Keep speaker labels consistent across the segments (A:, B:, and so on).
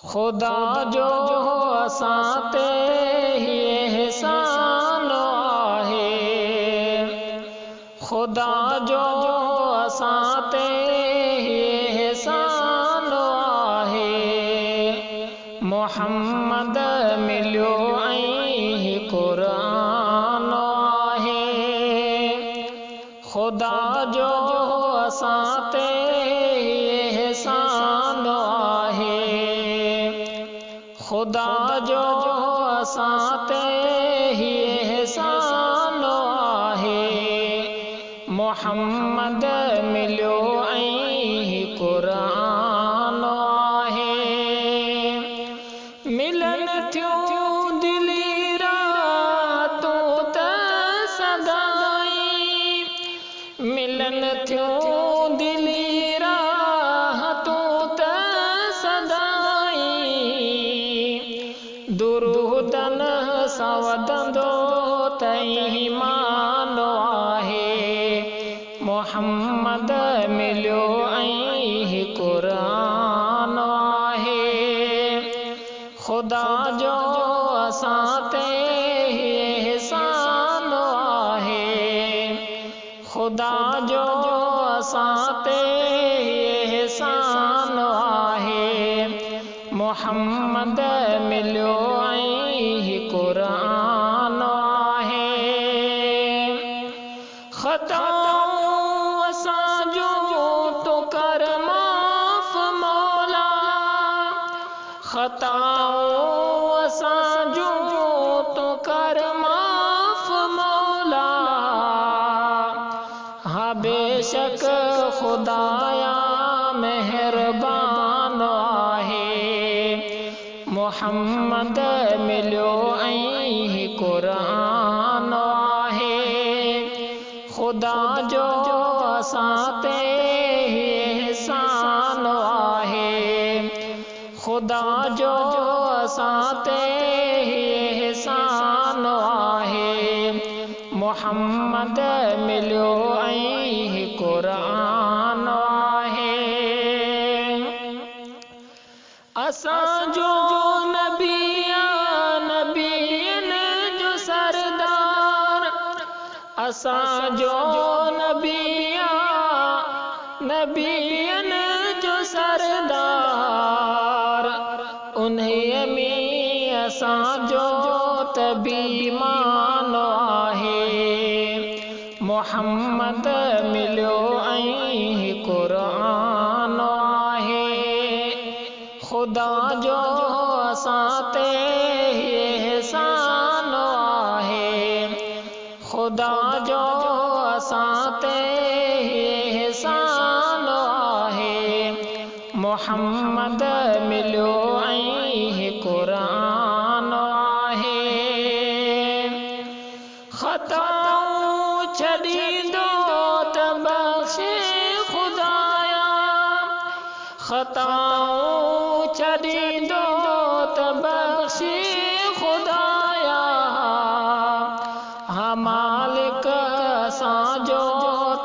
A: खुदा जो असां ते एहसान आहे, खुदा जो असां ते एहसान आहे। मोहम्मद मिलियो ऐं क़ुरान आहे। खुदा जो असां ते एहसान आहे, खुदा जो असां ते एहसान आहे। मोहम्मद मिलियो ऐं क़ुरान आहे। मिलन थियूं दिली रातूं त सदाई, मिलन थियूं दिली रातूं त सदाई। दुरूदन सां वधंदो त ईमान आहे। मोहम्मद मिलियो ऐं क़ुरान आहे। खुदा जो असां ते एहसान आहे, खुदा जो असां ते एहसान आहे। मोहम्मद मिलियो ऐं क़ुरान आहे। ख़ताऊं असां जूं तो कर माफ़ मौला, ख़ताऊं असां जूं तो कर माफ़ मौला। हा बेशक खुदाया मेहरबान आहे। मोहम्मद मिलियो ऐं क़ुरान आहे। खुदा जो असां ते एहसान आहे, खुदा जो असां ते एहसान आहे। मोहम्मद मिलियो ऐं क़ुरान आहे। असां जो नबी नबीन जो सरदार, असां जो नबी नबीन जो सरदार। उन्हीअ में असां जो तबीमान आहे। मोहम्मद मिलियो ऐं क़ुरान आहे। खुदा जो असां ते एहसान आहे, खुदा जो असां ते एहसान आहे। मोहम्मद मिलियो ऐं क़ुरान आहे। ख़ताऊं छॾींदो त बख़्शे खुदाया, ख़ताऊं छॾींदो त बख़्शे खुदाया। हा मालिक असां जो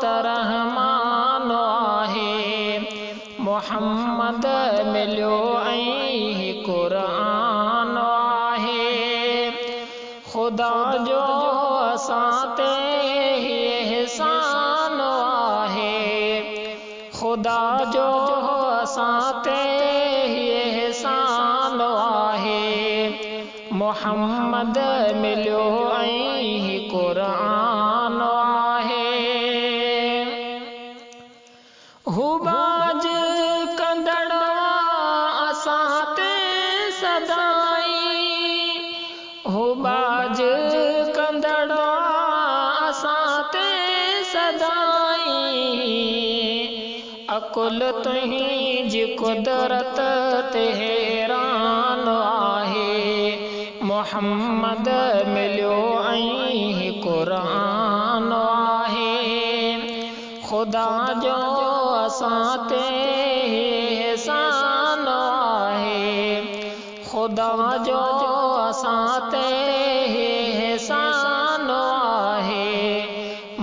A: त रहमान आहे। मोहम्मद मिलियो ऐं क़ुरान आहे। खुदा जो असां ते एहसान आहे, खुदा जो असां ते एहसान आहे। मोहम्मद मिलियो ऐं क़ुरान आहे। हुबाज कंदड़ असां ते सदाई, हुबाज कंदड़ असां ते सदाई। अकुल तुंहिंजी कुदरत ते हैरान आहे। मोहम्मद मिलियो ऐं क़ुरान आहे। खुदा जो असां ते एहसान आहे, खुदा जो असां ते एहसान आहे।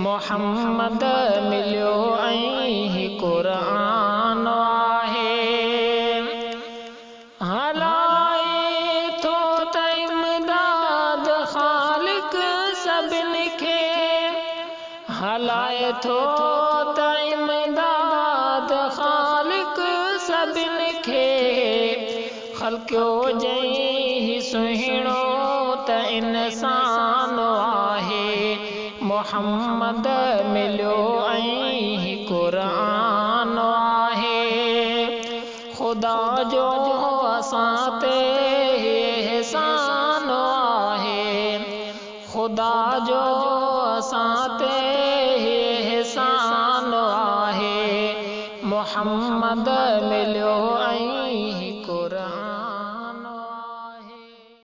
A: मोहम्मद मिलियो ऐं क़ुरान आहे। हला हलाए थो त इमदाद ख़ालिक सभिन खे ख़ल्क़ियो जई सुहिणो त इंसान आहे मोहम्मद मिलियो ऐं क़ुरान आहे ख़ुदा जो असां ते एहसान आहे ख़ुदा जो असां ते एहसान आहे मोहम्मद मिलियो ऐं